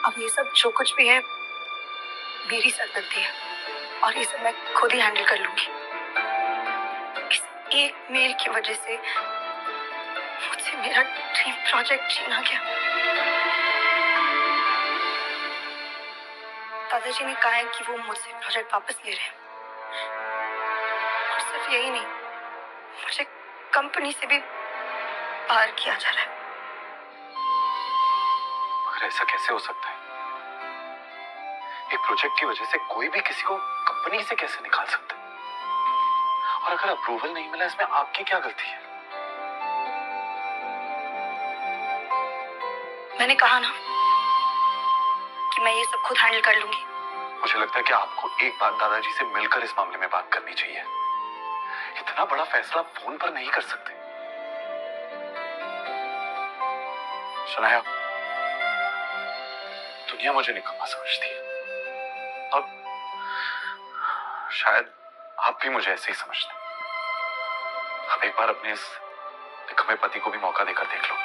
अब ये सब जो कुछ भी है मेरी सरदर्दी है और ये सब मैं खुद ही हैंडल कर लूंगी। इस एक मेल की वजह से मुझसे मेरा ड्रीम प्रोजेक्ट छीना गया। दादाजी ने कहा है कि वो मुझसे प्रोजेक्ट वापस ले रहे हैं और सिर्फ यही नहीं, मुझे कंपनी से भी बाहर किया जा रहा है। मगर ऐसा कैसे हो सकता है? एक प्रोजेक्ट की वजह से कोई भी किसी को कंपनी से कैसे निकाल सकता है? और अगर अप्रूवल नहीं मिला इसमें आपकी क्या गलती है? मैंने कहा ना कि मैं ये सब खुद हैंडल कर लूंगी। मुझे लगता है कि आपको एक बार दादाजी से मिलकर इस मामले में बात करनी चाहिए। इतना बड़ा फैसला फोन पर नहीं कर सकते। सुनाया, दुनिया मुझे निकम्मा समझती है और शायद आप भी मुझे ऐसे ही समझते। आप एक बार अपने इस निकम्मे पति को भी मौका देकर देख लो।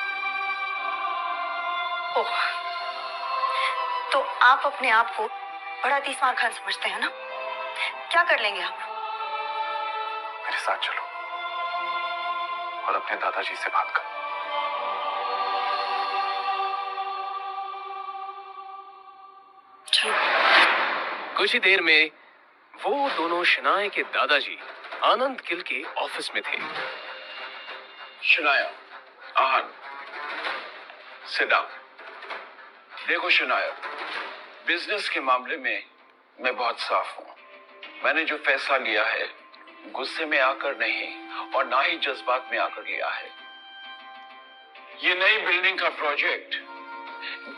ओह, तो आप अपने आप को बड़ा तीसमार खान समझते हैं ना? क्या कर लेंगे आप? मेरे साथ चलो और अपने दादाजी से बात करो। चलो। कुछ ही देर में वो दोनों शनाया के दादाजी आनंद गिल के ऑफिस में थे। शनाया, आनंद, सिट डाउन। देखो शनाया, बिजनेस के मामले में मैं बहुत साफ हूं। मैंने जो फैसला लिया है गुस्से में आकर नहीं और ना ही जज्बात में आकर लिया है। ये नई बिल्डिंग का प्रोजेक्ट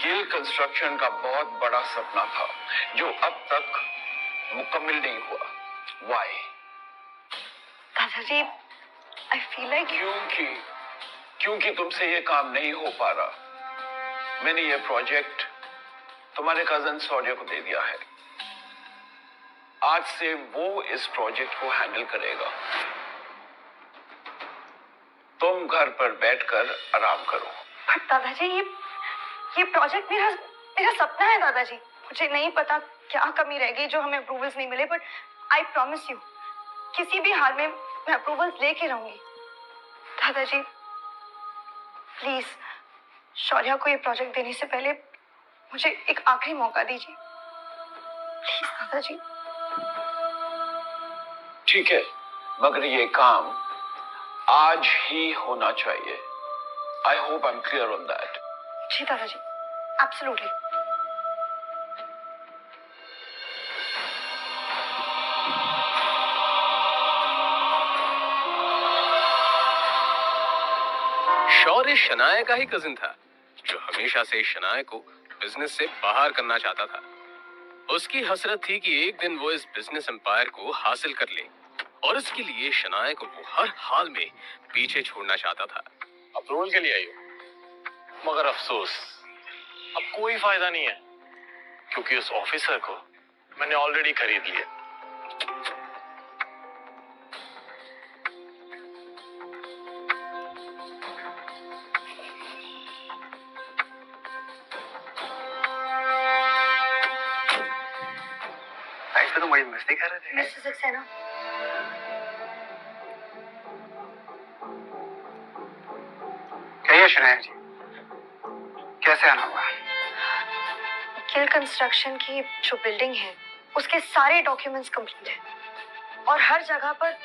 गिल कंस्ट्रक्शन का बहुत बड़ा सपना था जो अब तक मुकम्मल नहीं हुआ। वाई? दादाजी, आई फील लाइक क्योंकि तुमसे ये काम नहीं हो पा रहा। मैंने ये प्रोजेक्ट तुम्हारे कजन शौर्य को दे दिया है। आज से वो इस प्रोजेक्ट को हैंडल करेगा। तुम घर पर बैठकर आराम करो। बट दादाजी, ये प्रोजेक्ट मेरा सपना है दादाजी। मुझे नहीं पता क्या कमी रह गई जो हमें अप्रूवल्स नहीं मिले, बट आई प्रॉमिस यू किसी भी हाल में मैं अप्रूवल्स लेके रहूंगी। दादाजी प्लीज शौर्या को ये प्रोजेक्ट देने से पहले मुझे एक आखिरी मौका दीजिए प्लीज दादाजी। ठीक है, मगर ये काम आज ही होना चाहिए। I hope I am clear on that. जी दादाजी, एब्सोल्युटली। शौर्य शनाया का ही कजिन था जो हमेशा से शनाया को बिजनेस से बाहर करना चाहता था। उसकी हसरत थी कि एक दिन वो इस बिजनेस एम्पायर को हासिल कर ले और इसके लिए शनाया को वो हर हाल में पीछे छोड़ना चाहता था। अप्रूवल के लिए आई हो, मगर अफसोस अब कोई फायदा नहीं है क्योंकि उस ऑफिसर को मैंने ऑलरेडी खरीद लिया। तो तुम बड़ी मस्ती कर रहे थे। मिस्टर सक्सेना, कहिए शनाया जी, कैसे आना हुआ? गिल कंस्ट्रक्शन की जो बिल्डिंग है उसके सारे डॉक्यूमेंट्स कंप्लीट है और हर जगह पर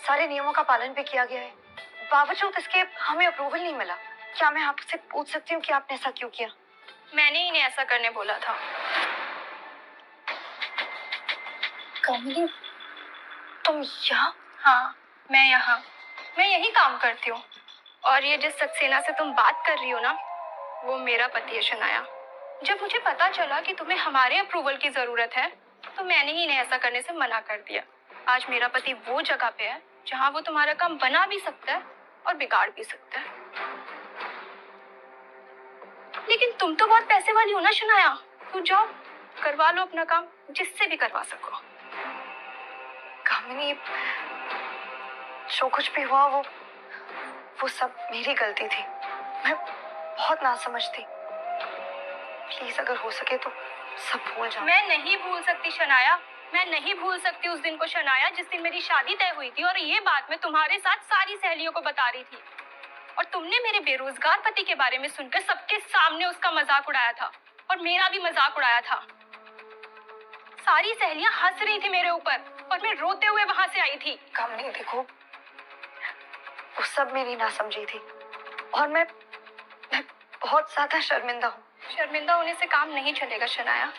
सारे नियमों का पालन भी किया गया है। बावजूद इसके हमें अप्रूवल नहीं मिला। क्या मैं आपसे पूछ सकती हूँ कि आपने ऐसा क्यों किया? मैंने इन्हें ऐसा करने बोला था। कमली, तुम यहाँ? हाँ, मैं यहाँ। मैं यही काम करती हूँ और ये जिस सक्सेना से तुम बात कर रही हो ना, वो मेरा पति है शनाया। जब मुझे पता चला कि तुम्हें हमारे अप्रूवल की जरूरत है तो मैंने ही इन्हें ऐसा करने से मना कर दिया। आज मेरा पति वो जगह पे है जहाँ वो तुम्हारा काम बना भी सकता है और बिगाड़ भी सकता है। लेकिन तुम तो बहुत पैसे वाली हो ना शनाया, तो जाओ करवा लो अपना काम जिससे भी करवा सको। कामिनी, जो कुछ भी हुआ वो सब मेरी गलती थी। मैं बहुत नासमझ थी। प्लीज अगर हो सके तो सब भूल जाओ। मैं नहीं भूल सकती शनाया, मैं नहीं भूल सकती उस दिन को शनाया जिस दिन मेरी शादी तय हुई थी और ये बात मैं तुम्हारे साथ सारी सहेलियों को बता रही थी और तुमने मेरे बेरोजगार पति के बारे में सुनकर सबके सामने उसका मजाक उड़ाया था और मेरा भी मजाक उड़ाया था। सारी सहेलियां हंस रही थी मेरे ऊपर और मैं रोते हुए वहां से आई थी। कामनी देखो, वो सब मेरी नासमझी थी और मैं बहुत ज्यादा शर्मिंदा हूँ। शर्मिंदा होने से काम नहीं चलेगा शनाया,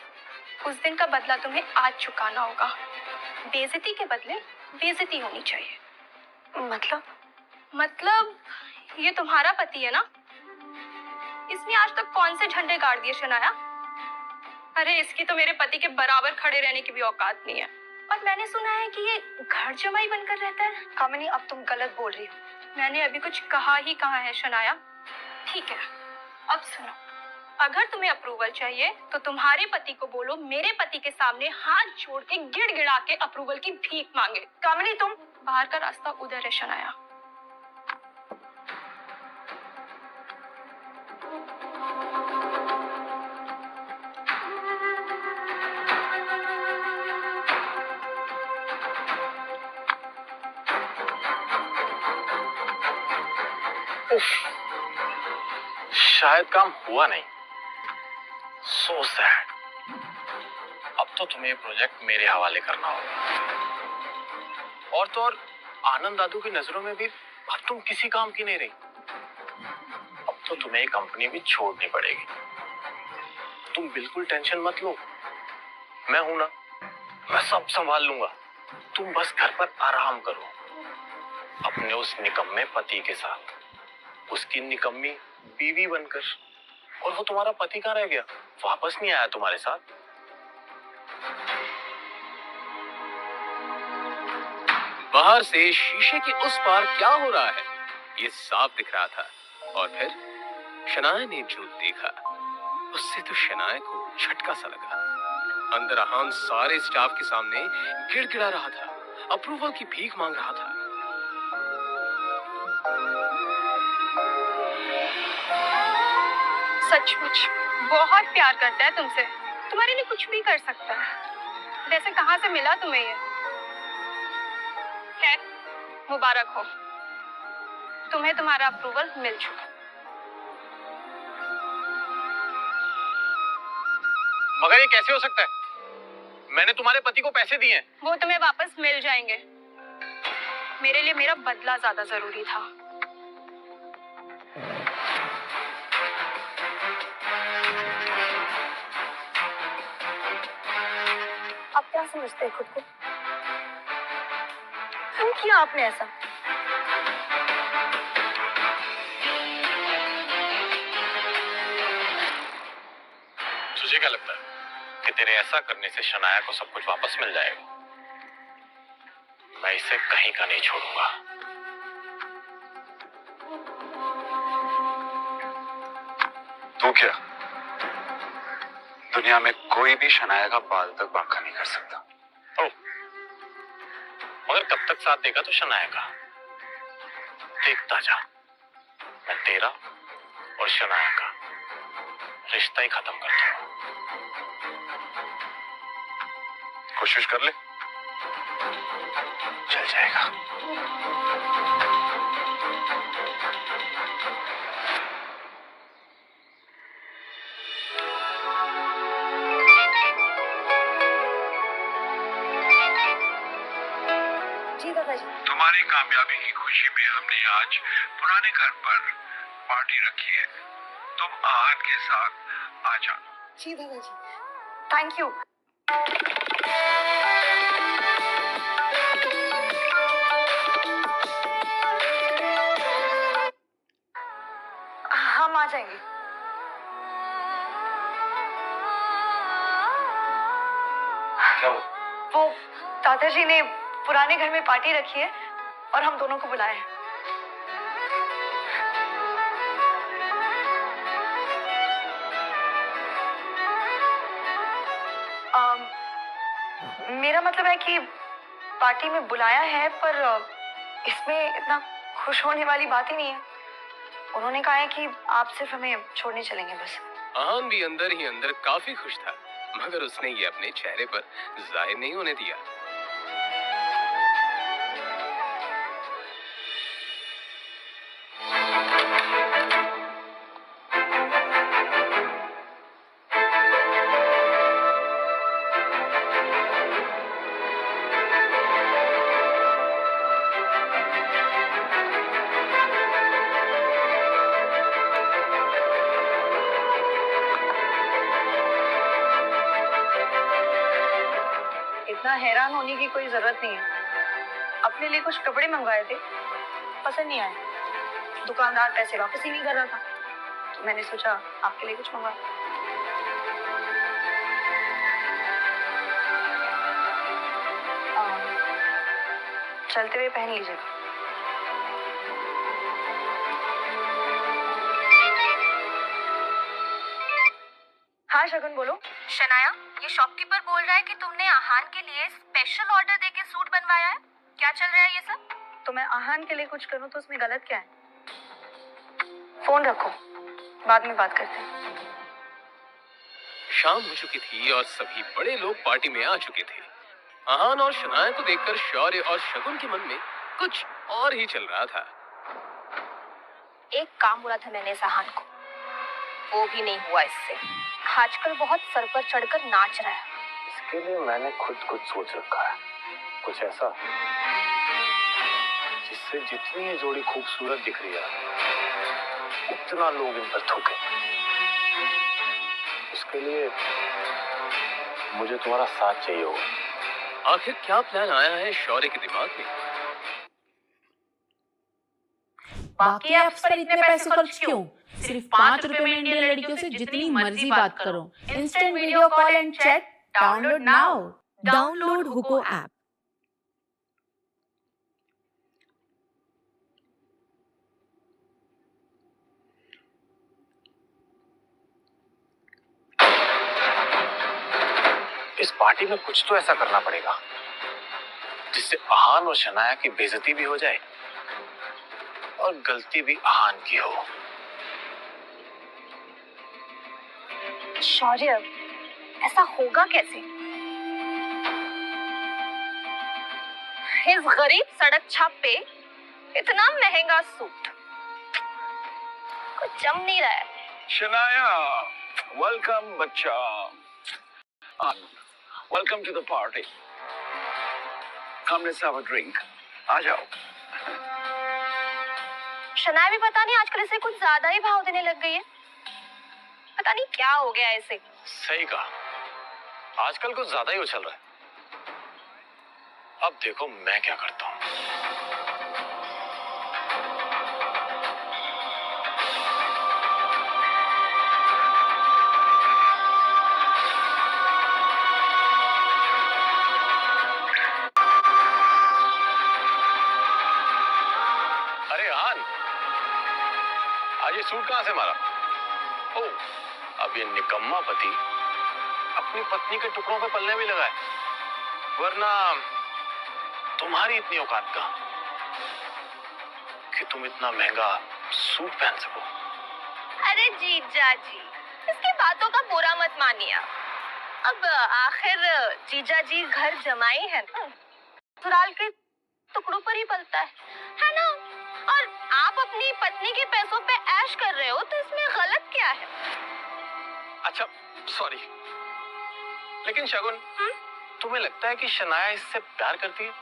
उस दिन का बदला तुम्हें आज चुकाना होगा। बेइज्जती के बदले बेइज्जती होनी चाहिए। मतलब ये तुम्हारा पति है ना, इसने आज तक कौन से झंडे गाड़ दिए शनाया? अरे इसकी तो मेरे पति के बराबर खड़े रहने की भी औकात नहीं है और मैंने सुना है कि ये घर जमाई बनकर रहता है। कामिनी अब तुम गलत बोल रही हो। मैंने अभी कुछ कहा ही कहा है शनाया। ठीक है, अब सुनो, अगर तुम्हें अप्रूवल चाहिए तो तुम्हारे पति को बोलो मेरे पति के सामने हाथ जोड़ के गिड़गिड़ा के अप्रूवल की भीख मांगे। कामिनी तुम, बाहर का रास्ता उधर है शनाया। शायद काम हुआ नहीं। So sad. अब तो तुम्हें ये प्रोजेक्ट मेरे हवाले करना होगा। और तो और आनंद दादू की नजरों में भी अब तुम किसी काम की नहीं रही। अब तो तुम्हें ये कंपनी भी छोड़नी पड़ेगी। तुम बिल्कुल टेंशन मत लो, मैं हूं ना, मैं सब संभाल लूंगा। तुम बस घर पर आराम करो अपने उस निकम्मे पति के साथ, उसकी निकम्मी बीवी बनकर। और वो तुम्हारा पति कहाँ रह गया? वापस नहीं आया तुम्हारे साथ? बाहर से शीशे के उस पार क्या हो रहा है ये साफ दिख रहा था। और फिर शनाया ने जो देखा उससे तो शनाया को झटका सा लगा। अंदर अहान सारे स्टाफ के सामने गिड़गिड़ा रहा था, अप्रूवल की भीख मांग रहा था। सचमुच बहुत प्यार करता है तुमसे, तुम्हारे लिए कुछ भी कर सकता है। वैसे कहाँ से मिला तुम्हें ये? खैर मुबारक हो, तुम्हें तुम्हारा अप्रूवल मिल चुका। मगर ये कैसे हो सकता है? मैंने तुम्हारे पति को पैसे दिए हैं। वो तुम्हें वापस मिल जाएंगे। मेरे लिए मेरा बदला ज्यादा जरूरी था। आप क्या समझते हैं खुद को? क्यों किया आपने ऐसा? तुझे क्या लगता है कि तेरे ऐसा करने से शनाया को सब कुछ वापस मिल जाएगा? मैं इसे कहीं का नहीं छोड़ूंगा। तू क्या, दुनिया में कोई भी शनाया का बाल तक बांका नहीं कर सकता। ओ, मगर कब तक साथ देगा तो शनाया का? देखता जा, मैं तेरा और शनाया का रिश्ता ही खत्म कर दूंगा। कोशिश कर ले, चल जाएगा। जी दादाजी। तुम्हारी कामयाबी की खुशी में हमने आज पुराने घर पर पार्टी रखी है। तुम आहन के साथ आ जाना। जी दादाजी, थैंक यू। हम आ जाएंगे। क्या हुआ? वो दादाजी ने पुराने घर में पार्टी रखी है और हम दोनों को बुलाया है। मेरा मतलब है कि पार्टी में बुलाया है, पर इसमें इतना खुश होने वाली बात ही नहीं है। उन्होंने कहा है कि आप सिर्फ हमें छोड़ने चलेंगे बस। आहान भी अंदर ही अंदर काफी खुश था, मगर उसने ये अपने चेहरे पर जाहिर नहीं होने दिया। इतना हैरान होने की कोई जरूरत नहीं है। अपने लिए कुछ कपड़े मंगवाए थे, पसंद नहीं आए। दुकानदार पैसे वापस ही नहीं कर रहा था, तो मैंने सोचा आपके लिए कुछ मंगवा। चलते हुए पहन लीजिएगा। हाँ शगुन बोलो। शनाया, ये शॉपकीपर बोल रहा है कि तुमने आहान के लिए स्पेशल ऑर्डर देके सूट बनवाया है। क्या चल रहा है ये सब? तो मैं आहान के लिए कुछ करूं तो उसमें गलत क्या है? फोन रखो, बाद में बात करते हैं। शाम हो चुकी थी और सभी बड़े लोग पार्टी में आ चुके थे। आहान और शनाया को देखकर शौर्य और शगुन के मन में कुछ और ही चल रहा था। एक काम बोला था मैंने इस आहान को, वो भी नहीं हुआ इससे। आजकल बहुत सर पर चढ़कर नाच रहा है। इसके लिए मैंने खुद कुछ सोच रखा है, कुछ ऐसा जिससे जितनी ये जोड़ी खूबसूरत दिख रही है उतना लोग इन पर थूके। उसके लिए मुझे तुम्हारा साथ चाहिए होगा। आखिर क्या प्लान आया है शौर्य के दिमाग में? बाकी ऐप्स पर इतने पैसे खर्च क्यों? सिर्फ 5 रुपए में इंडियन लड़कियों से जितनी मर्जी बात करो। Instant video call and chat download now. Download हुको ऐप। इस पार्टी में कुछ तो ऐसा करना पड़ेगा जिससे आहान और शनाया की बेइज्जती भी हो जाए और गलती भी आहान की हो। शौर्य, ऐसा होगा कैसे? इस गरीब सड़क छाप पे इतना महंगा सूट कुछ जम नहीं रहा है। शनाया, वेलकम बच्चा। Welcome to the party. Come let's have a drink. आ जाओ। शनाया भी पता नहीं आजकल इसे कुछ ज्यादा ही भाव देने लग गई है। पता नहीं क्या हो गया इसे। सही कहा, आजकल कुछ ज्यादा ही उछल रहा है। अब देखो मैं क्या करता हूँ। अरे आहान, आज ये सूट कहां से मारा? ओ, अब ये निकम्मा पति अपनी पत्नी के टुकड़ों पे पलने भी लगा है, वरना तुम्हारी इतनी औकात कहां कि तुम इतना महंगा सूट पहन सको। अरे जीजा जी, इसकी बातों का बुरा मत मानिए। अब आखिर जीजा जी घर जमाई है ना, ससुराल के टुकड़ों पर ही पलता है ना? और आप अपनी पत्नी के पैसों पे ऐश कर रहे हो, तो इसमें गलत क्या है? अच्छा सॉरी, लेकिन शगुन, तुम्हें लगता है कि शनाया इससे प्यार करती है?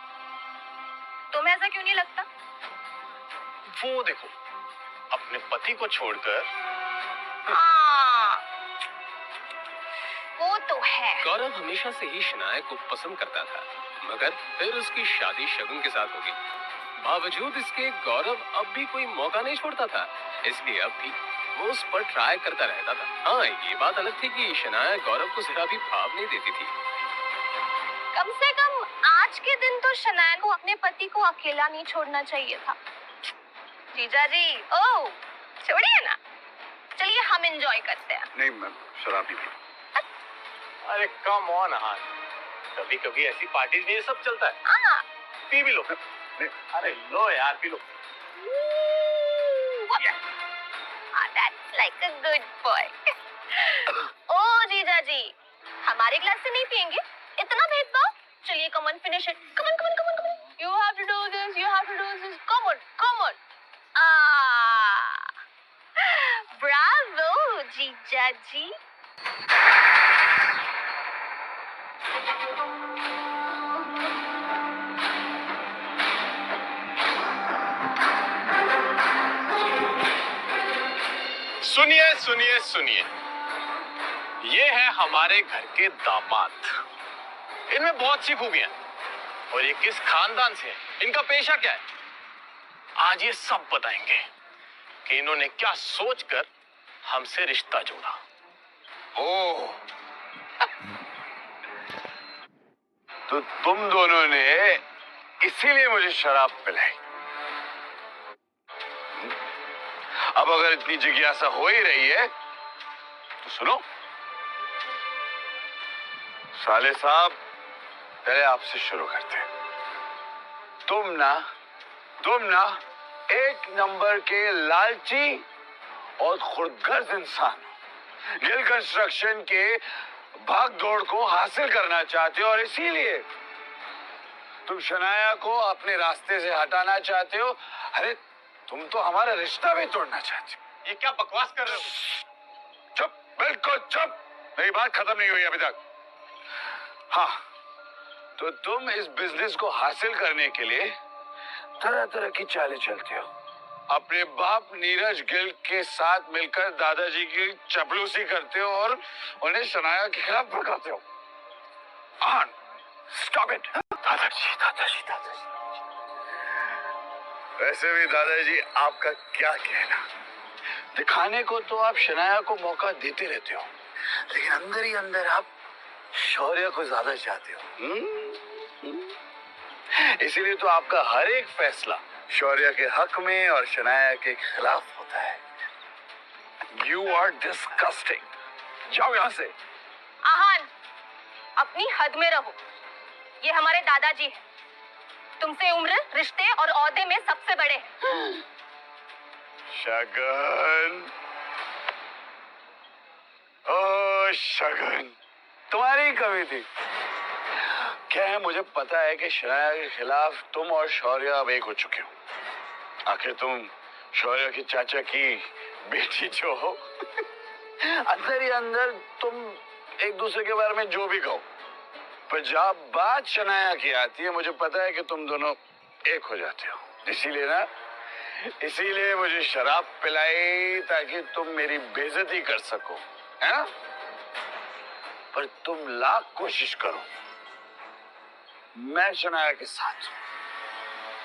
तुम्हें ऐसा क्यों नहीं लगता? वो देखो, अपने पति को छोड़कर। हाँ, वो तो है। गौरव हमेशा से ही शनाया को पसंद करता था, मगर फिर उसकी शादी शगुन के साथ हो गई। बावजूद इसके गौरव अब भी कोई मौका नहीं छोड़ता था, इसलिए अब भी वो उस पर ट्राई करता रहता था। हाँ, ये बात अलग थी कि शनाया गौरव को जरा भी भाव नहीं देती थी। कम से कम आज के दिन तो शनाया को अपने पति को अकेला नहीं छोड़ना चाहिए था। जीजा जी, ओह, छोड़िए ना, चलिए हम एंजॉय करते हैं। नहीं, मैं शराब नहीं पीता। अरे कम ऑन आहान, कभी कभी ऐसी पार्टीज में ये सब चलता है। हाँ, पी भी लो। अरे लो यार, P low. that's like a good boy. ओ जीजा जी, हमारे ग्लास से नहीं पियेंगे? इतना भेदभाव? चलिए come on finish it. Come on come on come on come on. You have to do this, you have to do this. Come on come on. Bravo जीजा जी। सुनिए सुनिए सुनिए, ये है हमारे घर के दामाद। इनमें बहुत सी खूबियां हैं। और ये किस खानदान से है, इनका पेशा क्या है, आज ये सब बताएंगे कि इन्होंने क्या सोचकर हमसे रिश्ता जोड़ा। ओह, तो तुम दोनों ने इसीलिए मुझे शराब पिलाई। अब अगर इतनी जिज्ञासा हो ही रही है तो सुनो। साले साहब, पहले आपसे शुरू करते हैं। तुम ना एक नंबर के लालची और खुदगर्ज इंसान हो। गिल कंस्ट्रक्शन के भाग दौड़ को हासिल करना चाहते हो और इसीलिए तुम शनाया को अपने रास्ते से हटाना चाहते हो। अरे तुम तो हमारा रिश्ता भी तोड़ना चाहते हो। ये क्या बकवास कर रहे हो? चुप, बिल्कुल चुप। मेरी बात खत्म नहीं हुई अभी तक। हाँ, तो तुम इस बिजनेस को हासिल करने के लिए तरह तरह की चालें चलते हो। अपने बाप नीरज गिल के साथ मिलकर दादाजी की चपलूसी करते हो और उन्हें शनाया के खिलाफ भड़काते हो। Stop it. दादाजी दादाजी दादाजी। वैसे भी दादाजी, आपका क्या कहना। दिखाने को तो आप शनाया को मौका देते रहते हो, लेकिन अंदर ही अंदर आप शौर्य को ज्यादा चाहते हो। इसीलिए तो आपका हर एक फैसला शौर्य के हक में और शनाया के खिलाफ होता है। You are disgusting. जाओ यहां से। आहान, अपनी हद में रहो। ये हमारे दादाजी हैं। तुमसे उम्र, रिश्ते और ओहदे में सबसे बड़े हैं। शगन, ओ शगन, तुम्हारी कमी थी। क्या है, मुझे पता है कि शनाया के खिलाफ तुम और शौर्य अब एक हो चुके हो। आखिर तुम शौर्य की चाचा की बेटी जो हो। अंदर ही अंदर तुम एक दूसरे के बारे में जो भी कहो, पर जब बात शनाया की आती है, मुझे पता है कि तुम दोनों एक हो जाते हो। इसीलिए मुझे शराब पिलाई ताकि तुम मेरी बेइज्जती कर सको, है ना? पर तुम लाख कोशिश करो, मैं शनाया के साथ हूं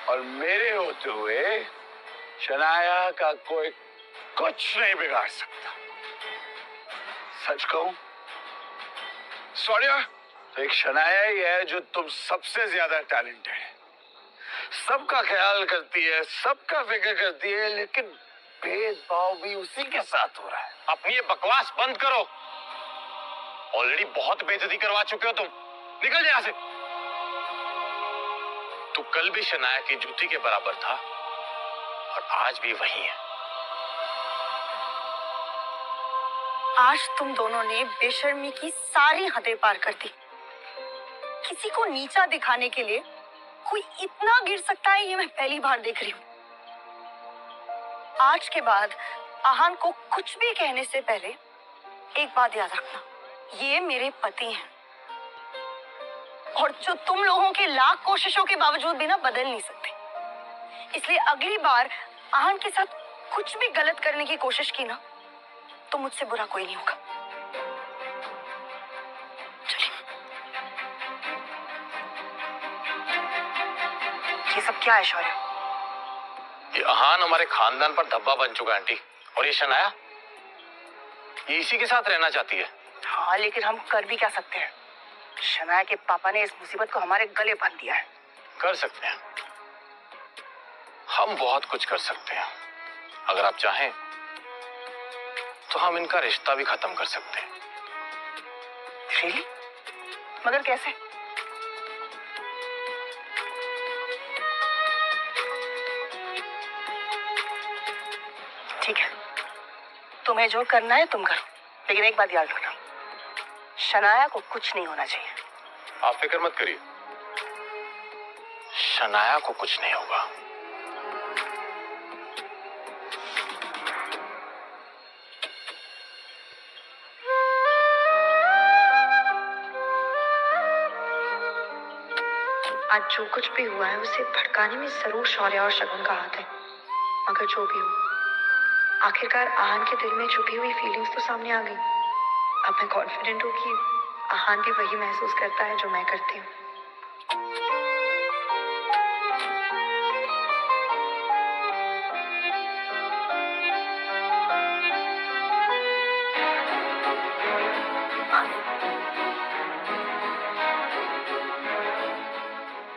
और मेरे होते हुए शनाया का कोई कुछ नहीं बिगाड़ सकता। सच कहूं, सॉरी, तो एक शनाया ही है जो तुम सबसे ज्यादा टैलेंटेड है, सबका ख्याल करती है, सबका फिक्र करती है, लेकिन भेदभाव भी उसी के साथ हो रहा है। अपनी ये बकवास बंद करो। ऑलरेडी बहुत बेइज्जती करवा चुके हो तुम। निकल जाए यहां से। तू कल भी शनाया की जूती के बराबर था और आज भी वही है। आज तुम दोनों ने बेशर्मी की सारी हदें पार कर दी। किसी को नीचा दिखाने के लिए कोई इतना गिर सकता है, ये मैं पहली बार देख रही हूँ। आज के बाद आहान को कुछ भी कहने से पहले एक बात याद रखना, ये मेरे पति हैं और जो तुम लोगों के लाख कोशिशों के बावजूद भी ना बदल नहीं सकते। इसलिए अगली बार आहान के साथ कुछ भी गलत करने की कोशिश की ना, तो मुझसे बुरा कोई नहीं होगा। चलिए। ये सब क्या है शौर्य? ये आहान हमारे खानदान पर धब्बा बन चुका है आंटी। और ये शनाया, ये इसी के साथ रहना चाहती है। हाँ, लेकिन हम कर भी क्या सकते हैं? शनाया के पापा ने इस मुसीबत को हमारे गले बांध दिया है। कर सकते हैं, हम बहुत कुछ कर सकते हैं। अगर आप चाहें तो हम इनका रिश्ता भी खत्म कर सकते हैं। Really? मगर कैसे? ठीक है, तुम्हें जो करना है तुम करो, लेकिन एक बात याद रखना, शनाया को कुछ नहीं होना चाहिए। आप फिक्र मत करिए, शनाया को कुछ नहीं होगा। आज जो कुछ भी हुआ है उसे भड़काने में जरूर शौर्य और शगुन का हाथ है। मगर जो भी हो, आखिरकार आहान के दिल में छुपी हुई फीलिंग्स तो सामने आ गई। अब मैं कॉन्फिडेंट हूँ कि आहान भी वही महसूस करता है जो मैं करती हूँ।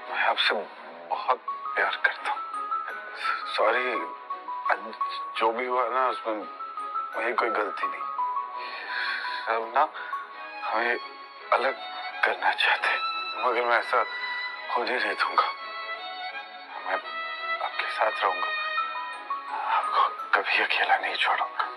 मैं आपसे बहुत प्यार करता हूँ। सॉरी, जो भी हुआ ना उसमें मेरी कोई गलती नहीं। सब ना हमें अलग करना चाहते, मगर मैं ऐसा होने नहीं दूंगा। मैं आपके साथ रहूंगा, आपको कभी अकेला नहीं छोड़ूंगा।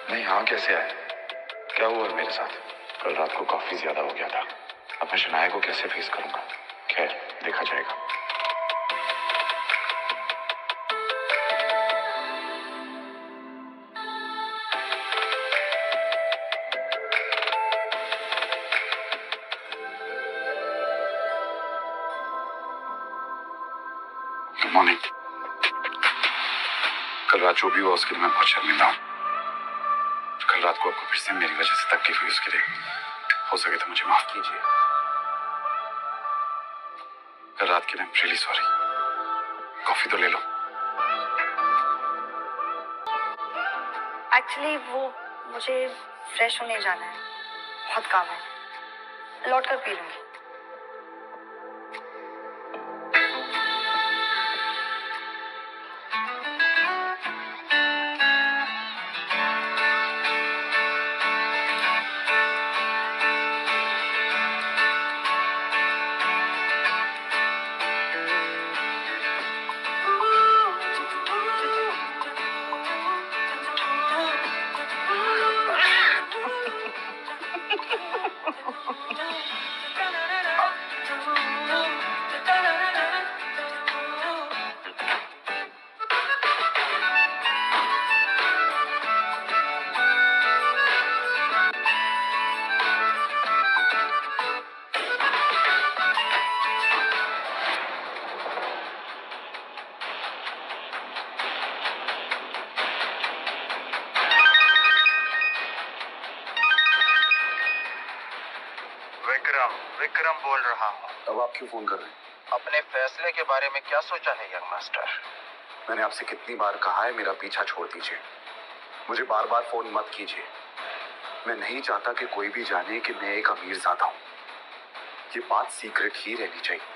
मैं यहाँ कैसे आया? क्या हुआ मेरे साथ? कल रात को काफी ज्यादा हो गया था। अब मैं शनाया को कैसे फेस करूंगा? खैर, देखा जाएगा। Good morning. कल रात जो भी हुआ उसके लिए मैं बहुत शर्मिंदा हूँ। कल रात को आपको फिर से मेरी वजह से तकलीफ हुई, उसके लिए हो सके तो मुझे माफ कीजिए। कल रात के लिए I'm really sorry। कॉफी तो ले लो। एक्चुअली वो मुझे फ्रेश होने जाना है, बहुत काम है, लौट कर पी लूंगी। विक्रम बोल रहा हूँ। अब आप क्यों फोन कर रहे हैं? अपने फैसले के बारे में क्या सोचा है यंग मास्टर? मैंने आपसे कितनी बार कहा है मेरा पीछा छोड़ दीजिए। मुझे बार बार फोन मत कीजिए। मैं नहीं चाहता कि कोई भी जाने कि मैं एक अमीर ज़ादा हूँ। ये बात सीक्रेट ही रहनी चाहिए।